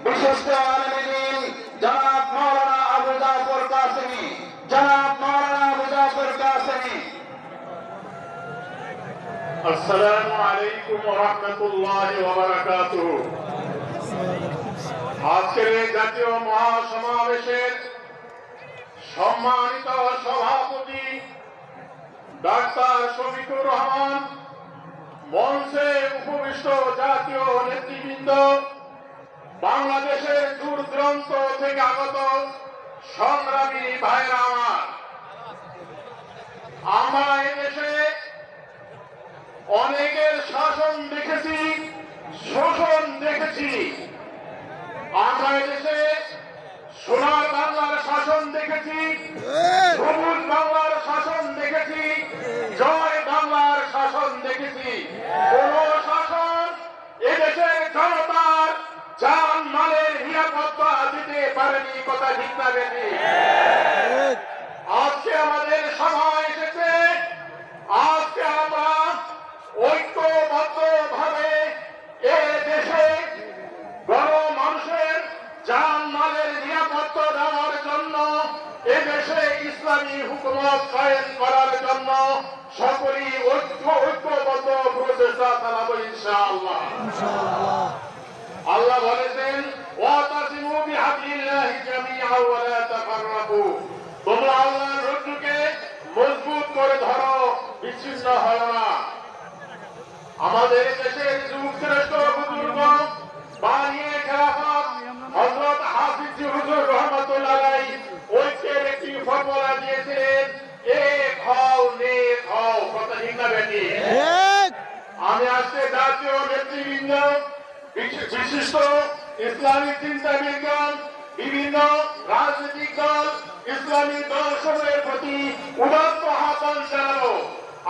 বিশিষ্ট আলেম জনাব মাওলানা আবু জাফর কাসেমী, জনাব মাওলানা আবু জাফর কাসেমী। আসসালামু আলাইকুম ওয়া রাহমাতুল্লাহি ওয়া বারাকাতুহু। আজকের এই জাতীয় মহাসমাবেশের সম্মানিত সভাপতি ডাক্তার শফিকুর রহমান, মঞ্চে উপবিষ্ট জাতীয় নেতৃবৃন্দ, বাংলাদেশের দূর দূরান্ত থেকে আগত সংগ্রামী ভাইরা আমার, আমরা এদেশে অনেকের শাসন দেখেছি, শোষণ দেখেছি। আমরা এদেশে সোনার বাংলার শাসন দেখেছি, সবুজ বাংলার শাসন দেখেছি, জয় বাংলার শাসন দেখেছি। কোন শাসন এদেশের জনতার জান মালের নিরাপত্তা দিতে পারেনি, কথা ঠিক না বেশি। আজকে আমাদের সময় এসেছে, আজকে আমরা ঐক্যবদ্ধ ভাবে এ দেশে গণমানুষের জান মালের নিরাপত্তা দেওয়ার জন্য, এদেশে ইসলামী হুকুমত কায়েম করার জন্য সকলেই ঐক্যবদ্ধ প্রচেষ্টা চালাবো ইনশাআল্লাহ। আল্লাহ বলেছেন, ওয়াতাসিমু বিহাবলিল্লাহি জামিআন ওয়া লা তাফাররাকু, তোমরা আল্লাহর রজ্জুকে মজবুত করে ধরো, বিচ্ছিন্ন হও না। আমাদের দেশের যুগশ্রেষ্ঠ বুজুর্গ বানিয়ে খেলাফত হযরত হাফিজ হুজুর রহমাতুল্লাহ আলাইহি ঐক্যের একটি ফতোয়া দিয়েছিলেন, এক হও নেক হও, কথা ঠিক না বেটি? আমি আজকে জাতীয় নেতৃবৃন্দ, বিশিষ্ট ইসলামী চিন্তাবিদগণ, বিভিন্ন রাজনৈতিক দল, ইসলামী দর্শনের প্রতি উদাত্ত আহ্বান জানাবো।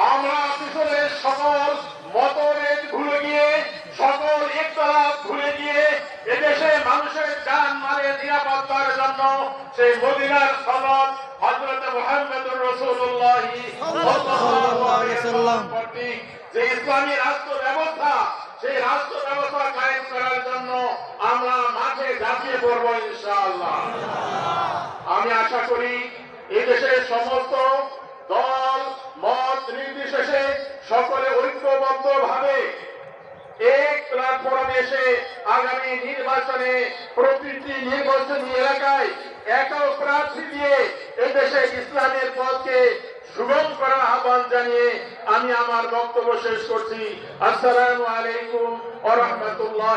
আমরা পিছনে সকল মতভেদ ভুলে গিয়ে, সকল ইখতিলাফ ভুলে গিয়ে এদেশে মানুষের জান মালের নিরাপত্তার জন্য সেই মদিনার সনদ হযরত মুহাম্মদুর রাসূলুল্লাহ সাল্লাল্লাহু আলাইহি ওয়াসাল্লাম কর্তৃক যে ইসলামী রাষ্ট্র ব্যবস্থা, সেই রাষ্ট্র ব্যবস্থা কায়েম করার জন্য আমরা মাঠে ঝাঁপিয়ে পড়বো ইনশাআল্লাহ। আমি আশা করি এদেশের সমস্ত দল মত নির্বিশেষে সকলে ঐক্যবদ্ধ ভাবে এক প্ল্যাটফর্মে এসে আগামী নির্বাচনে প্রতিটি নির্বাচনী এলাকায় একক প্রার্থী দিয়ে এদেশে ইসলামের পথকে সুগম করার আহ্বান জানিয়ে আমি আমার বক্তব্য শেষ করছি। আসসালামু আলাইকুম ওয়া রাহমাতুল্লাহ।